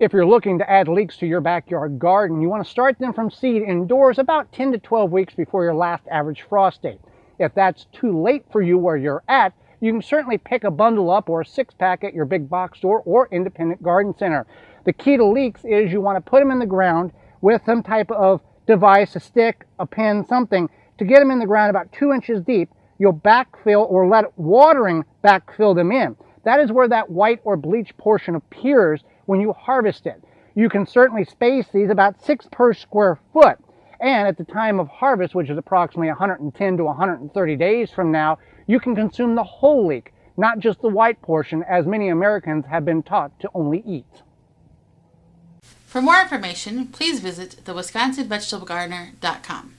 If you're looking to add leeks to your backyard garden, you want to start them from seed indoors about 10 to 12 weeks before your last average frost date. If that's too late for you where you're at, you can certainly pick a bundle up or a 6-pack at your big box store or independent garden center. The key to leeks is you want to put them in the ground with some type of device, a stick, a pin, something, to get them in the ground about 2 inches deep. You'll backfill or let watering backfill them in. That is where that white or bleached portion appears when you harvest it. You can certainly space these about 6 per square foot. And at the time of harvest, which is approximately 110 to 130 days from now, you can consume the whole leek, not just the white portion, as many Americans have been taught to only eat. For more information, please visit thewisconsinvegetablegardener.com.